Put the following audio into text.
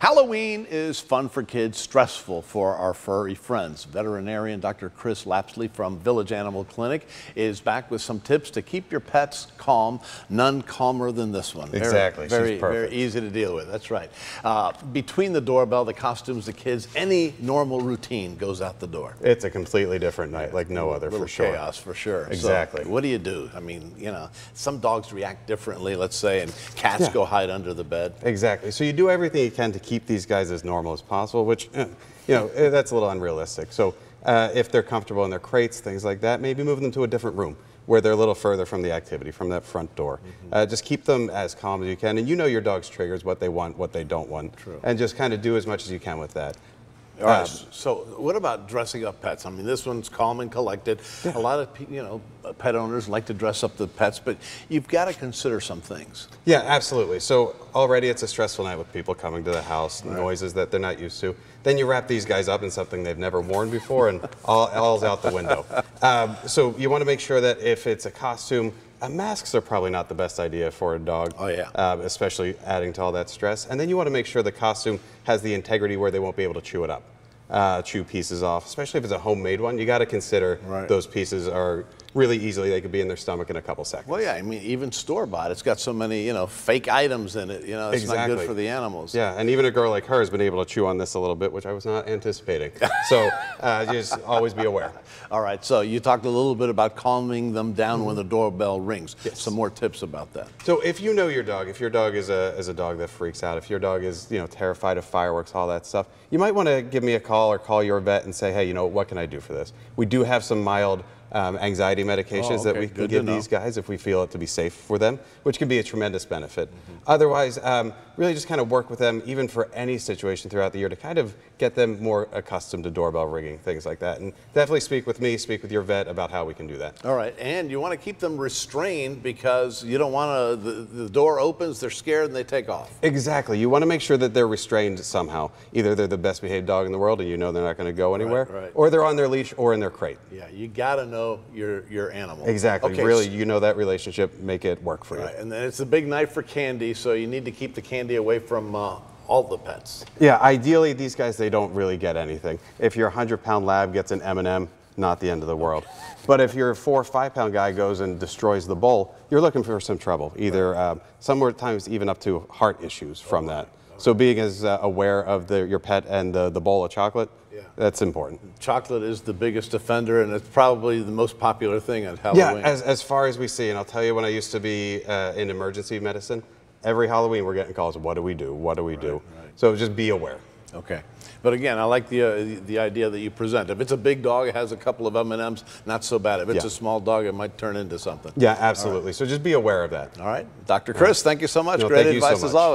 Halloween is fun for kids, stressful for our furry friends. Veterinarian Dr. Lapsley from Village Animal Clinic is back with some tips to keep your pets calm. None calmer than this one. Exactly. Very easy to deal with. That's right. Between the doorbell, the costumes, the kids, any normal routine goes out the door. It's a completely different night, like no other, for sure. Chaos, for sure. Exactly. So what do you do? I mean, you know, some dogs react differently, let's say, and cats go hide under the bed. Exactly. So you do everything you can to keep these guys as normal as possible, which, you know, that's a little unrealistic. So if they're comfortable in their crates, things like that, maybe move them to a different room where they're a little further from the activity, from that front door. Just keep them as calm as you can, and you know your dog's triggers, what they want, what they don't want. True. And just kind of do as much as you can with that. All right, so what about dressing up pets? I mean, this one's calm and collected. A lot of pet owners like to dress up the pets, but you've got to consider some things. Yeah, absolutely. So already it's a stressful night with people coming to the house, noises that they're not used to. Then you wrap these guys up in something they've never worn before, and all's out the window. So you want to make sure that if it's a costume, masks are probably not the best idea for a dog. Oh, yeah. Especially adding to all that stress. And then you want to make sure the costume has the integrity where they won't be able to chew it up, chew pieces off. Especially if it's a homemade one, you got to consider those pieces are really easily, they could be in their stomach in a couple seconds. Well, yeah, I mean, even store-bought, it's got so many, fake items in it, it's not good for the animals. Yeah, and even a girl like her has been able to chew on this a little bit, which I was not anticipating. So just always be aware. All right, so you talked a little bit about calming them down when the doorbell rings. Yes. Some more tips about that. So if you know your dog, if your dog is a dog that freaks out, if your dog is, terrified of fireworks, all that stuff, you might want to give me a call or call your vet and say, hey, what can I do for this? We do have some mild anxiety medications that we can give these guys if we feel it to be safe for them, which can be a tremendous benefit. Otherwise, really just kind of work with them, even for any situation throughout the year, to kind of get them more accustomed to doorbell ringing, things like that. And definitely speak with me, speak with your vet about how we can do that. All right, and you want to keep them restrained because you don't want to, the door opens, they're scared, and they take off. Exactly. You want to make sure that they're restrained somehow. Either they're the best behaved dog in the world and you know they're not going to go anywhere, or they're on their leash or in their crate. Yeah, you got to know your animal. Exactly. Okay, really, you know that relationship, make it work for you. And then it's a big night for candy, so you need to keep the candy away from all the pets. Yeah, ideally, these guys, they don't really get anything. If your 100-pound lab gets an M&M, not the end of the world. But if your 4 or 5-pound guy goes and destroys the bowl, you're looking for some trouble, either sometimes even up to heart issues from that. So being as aware of your pet and the bowl of chocolate, that's important. Chocolate is the biggest offender, and it's probably the most popular thing at Halloween. Yeah, as far as we see, and I'll tell you, when I used to be in emergency medicine, every Halloween we're getting calls, what do we do, what do we do? So just be aware. Okay. But again, I like the idea that you present. If it's a big dog, it has a couple of M&Ms, not so bad. If it's a small dog, it might turn into something. Yeah, absolutely. So just be aware of that. All right. Dr. Chris, thank you so much. No, Great advice as always.